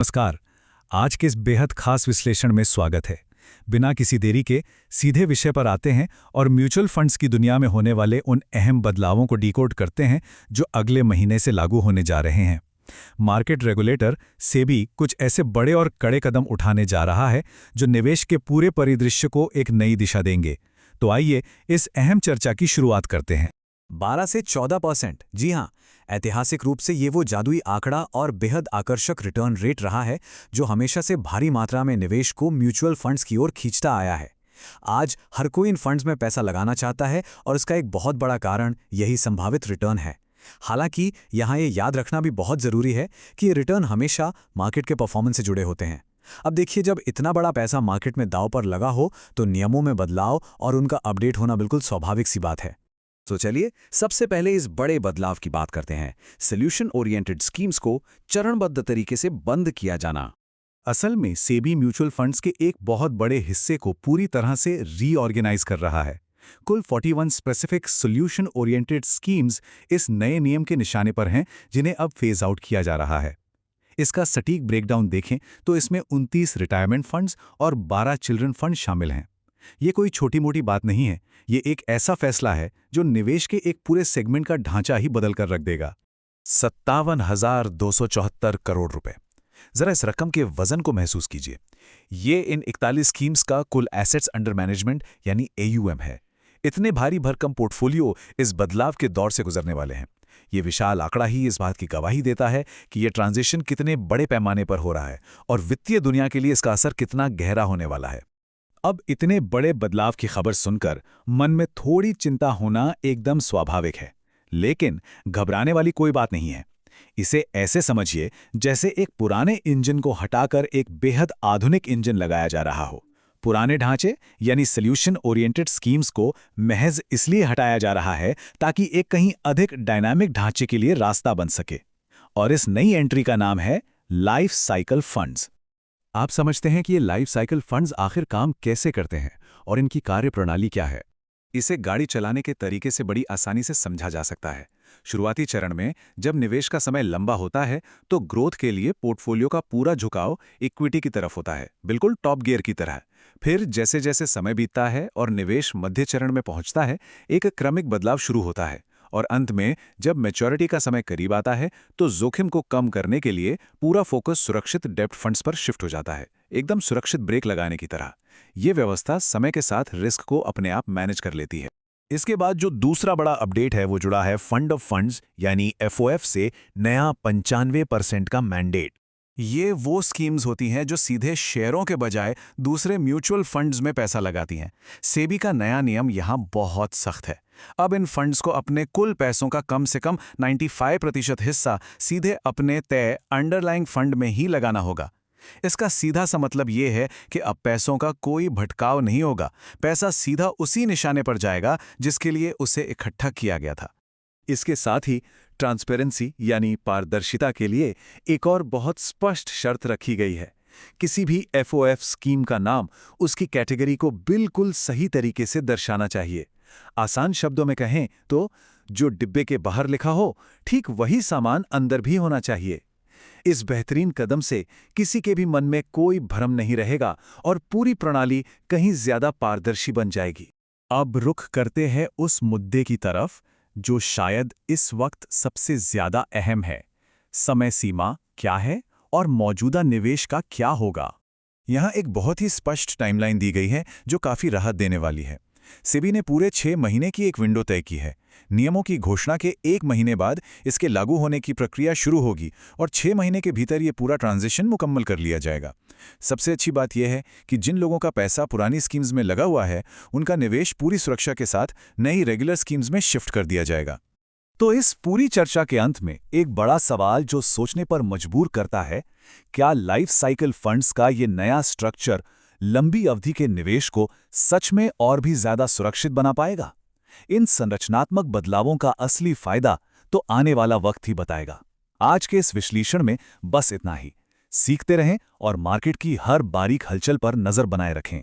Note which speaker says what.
Speaker 1: नमस्कार। आज के इस बेहद खास विश्लेषण में स्वागत है। बिना किसी देरी के सीधे विषय पर आते हैं और म्यूचुअल फंड्स की दुनिया में होने वाले उन अहम बदलावों को डिकोड करते हैं जो अगले महीने से लागू होने जा रहे हैं। मार्केट रेगुलेटर सेबी कुछ ऐसे बड़े और कड़े कदम उठाने जा रहा है जो निवेश के पूरे परिदृश्य को एक नई दिशा देंगे। तो आइए इस अहम चर्चा की शुरुआत करते हैं।
Speaker 2: 12 से 14%। जी हाँ, ऐतिहासिक रूप से ये वो जादुई आंकड़ा और बेहद आकर्षक रिटर्न रेट रहा है जो हमेशा से भारी मात्रा में निवेश को म्यूचुअल फंड्स की ओर खींचता आया है। आज हर कोई इन फंड्स में पैसा लगाना चाहता है और इसका एक बहुत बड़ा कारण यही संभावित रिटर्न है। हालांकि यहाँ ये याद रखना भी बहुत ज़रूरी है कि ये रिटर्न हमेशा मार्केट के परफॉर्मेंस से जुड़े होते हैं। अब देखिए, जब इतना बड़ा पैसा मार्केट में दांव पर लगा हो तो नियमों में बदलाव और उनका अपडेट होना बिल्कुल स्वाभाविक सी बात है। तो चलिए सबसे पहले इस बड़े बदलाव की बात करते हैं, सॉल्यूशन ओरिएंटेड स्कीम्स को चरणबद्ध तरीके से बंद किया जाना।
Speaker 1: असल में सेबी म्यूचुअल फंड्स के एक बहुत बड़े हिस्से को पूरी तरह से रीऑर्गेनाइज कर रहा है। कुल 41 स्पेसिफिक सॉल्यूशन ओरिएंटेड स्कीम्स इस नए नियम के निशाने पर हैं जिन्हें अब फेज आउट किया जा रहा है। इसका सटीक ब्रेकडाउन देखें तो इसमें 29 रिटायरमेंट फंड्स और 12 चिल्ड्रन फंड शामिल हैं। ये कोई छोटी मोटी बात नहीं है, ये एक ऐसा फैसला है जो निवेश के एक पूरे सेगमेंट का ढांचा ही बदल कर रख देगा।
Speaker 3: 57,274 करोड़ रुपए। जरा इस रकम के वजन को महसूस कीजिए। ये इन 41 स्कीम्स का कुल एसेट्स अंडर मैनेजमेंट यानी AUM है। इतने भारी भरकम पोर्टफोलियो इस बदलाव के दौर से गुजरने वाले हैं। ये विशाल आंकड़ा ही इस बात की गवाही देता है कि ये ट्रांजिशन कितने बड़े पैमाने पर हो रहा है और वित्तीय दुनिया के लिए इसका असर कितना गहरा होने वाला है।
Speaker 1: अब इतने बड़े बदलाव की खबर सुनकर मन में थोड़ी चिंता होना एकदम स्वाभाविक है, लेकिन घबराने वाली कोई बात नहीं है। इसे ऐसे समझिए जैसे एक पुराने इंजन को हटाकर एक बेहद आधुनिक इंजन लगाया जा रहा हो। पुराने ढांचे यानी सॉल्यूशन ओरिएंटेड स्कीम्स को महज इसलिए हटाया जा रहा है ताकि एक कहीं अधिक डायनामिक ढांचे के लिए रास्ता बन सके। और इस नई एंट्री का नाम है लाइफ साइकिल फंड्स। आप समझते हैं कि ये लाइफ साइकिल फंड्स आखिर काम कैसे करते हैं और इनकी कार्यप्रणाली क्या है?
Speaker 3: इसे गाड़ी चलाने के तरीके से बड़ी आसानी से समझा जा सकता है। शुरुआती चरण में जब निवेश का समय लंबा होता है तो ग्रोथ के लिए पोर्टफोलियो का पूरा झुकाव इक्विटी की तरफ होता है, बिल्कुल टॉप गियर की तरह। फिर जैसे जैसे समय बीतता है और निवेश मध्य चरण में पहुंचता है, एक क्रमिक बदलाव शुरू होता है और अंत में जब मैच्योरिटी का समय करीब आता है तो जोखिम को कम करने के लिए पूरा फोकस सुरक्षित डेब्ट फंड्स पर शिफ्ट हो जाता है, एकदम सुरक्षित ब्रेक लगाने की तरह। ये व्यवस्था समय के साथ रिस्क को अपने आप मैनेज कर लेती है।
Speaker 1: इसके बाद जो दूसरा बड़ा अपडेट है वो जुड़ा है फंड ऑफ फंड्स यानी FOF से नया 95% का मैंडेट।
Speaker 2: ये वो स्कीम्स होती हैं जो सीधे शेयरों के बजाय दूसरे म्यूचुअल फंड्स में पैसा लगाती हैं। सेबी का नया नियम यहाँ बहुत सख्त है। अब इन फंड्स को अपने कुल पैसों का कम से कम 95% हिस्सा सीधे अपने तय अंडरलाइंग फंड में ही लगाना होगा। इसका सीधा सा मतलब ये है कि अब पैसों का कोई भटकाव नहीं होगा। पैसा सीधा उसी निशाने पर जाएगा जिसके लिए उसे इकट्ठा किया गया था।
Speaker 1: इसके साथ ही ट्रांसपेरेंसी यानी पारदर्शिता के लिए एक और बहुत स्पष्ट शर्त रखी गई है। किसी भी FOF स्कीम का नाम उसकी कैटेगरी को बिल्कुल सही तरीके से दर्शाना चाहिए। आसान शब्दों में कहें तो जो डिब्बे के बाहर लिखा हो, ठीक वही सामान अंदर भी होना चाहिए। इस बेहतरीन कदम से किसी के भी मन में कोई भ्रम नहीं रहेगा और पूरी प्रणाली कहीं ज्यादा पारदर्शी बन जाएगी। अब रुख करते हैं उस मुद्दे की तरफ जो शायद इस वक्त सबसे ज्यादा अहम है। समय सीमा क्या है और मौजूदा निवेश का क्या होगा? यहाँ एक बहुत ही स्पष्ट टाइमलाइन दी गई है जो काफी राहत देने वाली है। सेबी ने पूरे 6 महीने की एक विंडो तय की है। नियमों की घोषणा के 1 महीने बाद इसके लागू होने की प्रक्रिया शुरू होगी और 6 महीने के भीतर ये पूरा ट्रांजिशन मुकम्मल कर लिया जाएगा। सबसे अच्छी बात यह है कि जिन लोगों का पैसा पुरानी स्कीम्स में लगा हुआ है, उनका निवेश पूरी सुरक्षा के साथ नई रेगुलर स्कीम्स में शिफ्ट कर दिया जाएगा। तो इस पूरी चर्चा के अंत में एक बड़ा सवाल जो सोचने पर मजबूर करता है, क्या लाइफ साइकिल फंड्स का ये नया स्ट्रक्चर लंबी अवधि के निवेश को सच में और भी ज्यादा सुरक्षित बना पाएगा? इन संरचनात्मक बदलावों का असली फायदा तो आने वाला वक्त ही बताएगा। आज के इस विश्लेषण में बस इतना ही। सीखते रहें और मार्केट की हर बारीक हलचल पर नजर बनाए रखें।